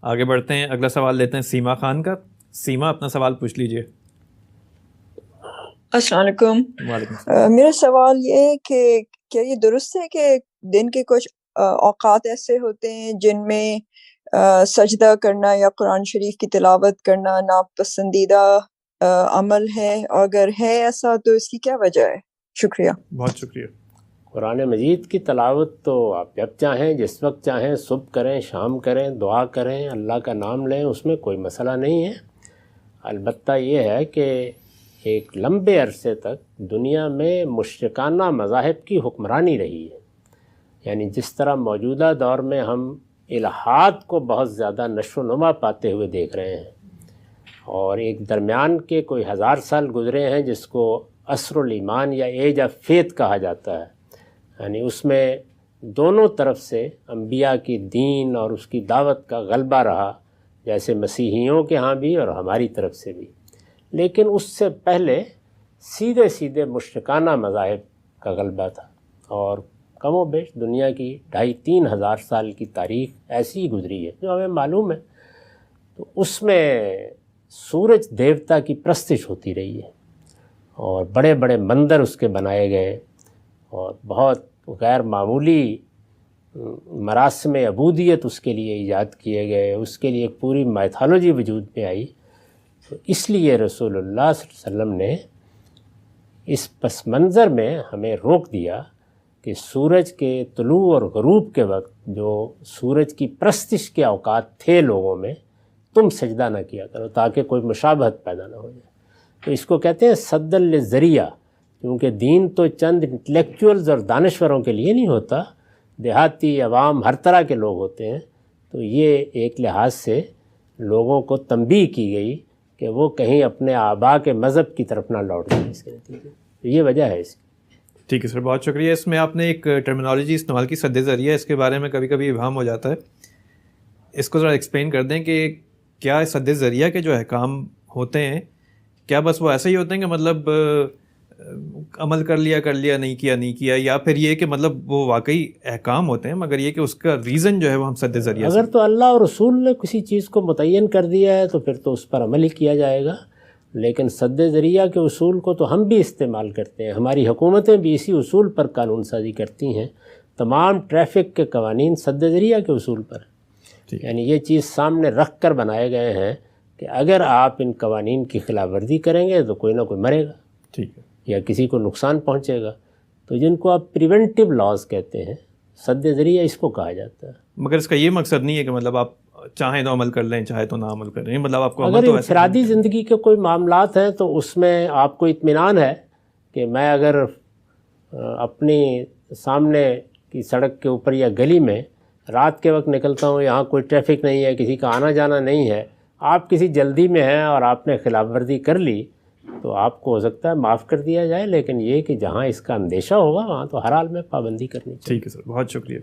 آگے بڑھتے ہیں، اگلا سوال لیتے ہیں سیما خان کا۔ سیما اپنا سوال پوچھ لیجئے۔ السلام علیکم۔ وعلیکم السلام۔ میرا سوال یہ ہے کہ کیا یہ درست ہے کہ دن کے کچھ اوقات ایسے ہوتے ہیں جن میں سجدہ کرنا یا قرآن شریف کی تلاوت کرنا ناپسندیدہ عمل ہے، اور اگر ہے ایسا تو اس کی کیا وجہ ہے؟ شکریہ۔ بہت شکریہ۔ قرآن مجید کی تلاوت تو آپ جب چاہیں، جس وقت چاہیں، صبح کریں، شام کریں، دعا کریں، اللہ کا نام لیں، اس میں کوئی مسئلہ نہیں ہے۔ البتہ یہ ہے کہ ایک لمبے عرصے تک دنیا میں مشرکانہ مذاہب کی حکمرانی رہی ہے، یعنی جس طرح موجودہ دور میں ہم الہات کو بہت زیادہ نشو و نما پاتے ہوئے دیکھ رہے ہیں، اور ایک درمیان کے کوئی 1000 سال گزرے ہیں جس کو عصر الایمان یا ایج آف فیتھ کہا جاتا ہے، یعنی اس میں دونوں طرف سے انبیاء کی دین اور اس کی دعوت کا غلبہ رہا، جیسے مسیحیوں کے ہاں بھی اور ہماری طرف سے بھی۔ لیکن اس سے پہلے سیدھے سیدھے مشرکانہ مذاہب کا غلبہ تھا، اور کم و بیش دنیا کی 2500 3,000 سال کی تاریخ ایسی ہی گزری ہے جو ہمیں معلوم ہے۔ تو اس میں سورج دیوتا کی پرستش ہوتی رہی ہے، اور بڑے بڑے مندر اس کے بنائے گئے، اور بہت غیر معمولی مراسم عبودیت اس کے لیے ایجاد کیے گئے، اس کے لیے ایک پوری میتھالوجی وجود میں آئی۔ تو اس لیے رسول اللہ صلی اللہ علیہ وسلم نے اس پس منظر میں ہمیں روک دیا کہ سورج کے طلوع اور غروب کے وقت جو سورج کی پرستش کے اوقات تھے لوگوں میں، تم سجدہ نہ کیا کرو تاکہ کوئی مشابہت پیدا نہ ہو جائے۔ تو اس کو کہتے ہیں سد للذریعہ، کیونکہ دین تو چند انٹلیکچوئلز اور دانشوروں کے لیے نہیں ہوتا، دیہاتی عوام ہر طرح کے لوگ ہوتے ہیں۔ تو یہ ایک لحاظ سے لوگوں کو تنبیہ کی گئی کہ وہ کہیں اپنے آباء کے مذہب کی طرف نہ لوٹ جائیں اس کے نتیجے۔ تو یہ وجہ ہے اس کی۔ ٹھیک ہے سر، بہت شکریہ۔ اس میں آپ نے ایک ٹرمینالوجی استعمال کی، سد ذریعہ، اس کے بارے میں کبھی کبھی ابہام ہو جاتا ہے، اس کو ذرا ایکسپلین کر دیں کہ کیا سد ذریعہ کے جو احکام ہوتے ہیں کیا بس وہ ایسے ہی ہوتے ہیں کہ مطلب عمل کر لیا نہیں کیا، یا پھر یہ کہ مطلب وہ واقعی احکام ہوتے ہیں مگر یہ کہ اس کا ریزن جو ہے وہ ہم سد ذریعہ اگر تو اللہ اور رسول نے کسی چیز کو متعین کر دیا ہے تو پھر تو اس پر عمل ہی کیا جائے گا، لیکن سد ذریعہ کے اصول کو تو ہم بھی استعمال کرتے ہیں، ہماری حکومتیں بھی اسی اصول پر قانون سازی کرتی ہیں۔ تمام ٹریفک کے قوانین سد ذریعہ کے اصول پر ہیں، یعنی یہ چیز سامنے رکھ کر بنائے گئے ہیں کہ اگر آپ ان قوانین کی خلاف ورزی کریں گے تو کوئی نہ کوئی مرے گا، ٹھیک ہے، یا کسی کو نقصان پہنچے گا۔ تو جن کو آپ پریونٹیو لاز کہتے ہیں، سد ذریعہ اس کو کہا جاتا ہے۔ مگر اس کا یہ مقصد نہیں ہے کہ مطلب آپ چاہیں تو عمل کر لیں، چاہے تو نہ عمل کر لیں، مطلب آپ کو اگر انفرادی زندگی کے کوئی معاملات ہیں تو اس میں آپ کو اطمینان ہے کہ میں اگر اپنی سامنے کی سڑک کے اوپر یا گلی میں رات کے وقت نکلتا ہوں، یہاں کوئی ٹریفک نہیں ہے، کسی کا آنا جانا نہیں ہے، آپ کسی جلدی میں ہیں اور آپ نے خلاف ورزی کر لی تو آپ کو ہو سکتا ہے معاف کر دیا جائے، لیکن یہ کہ جہاں اس کا اندیشہ ہوگا وہاں تو ہر حال میں پابندی کرنی چاہیے۔ ٹھیک ہے سر، بہت شکریہ۔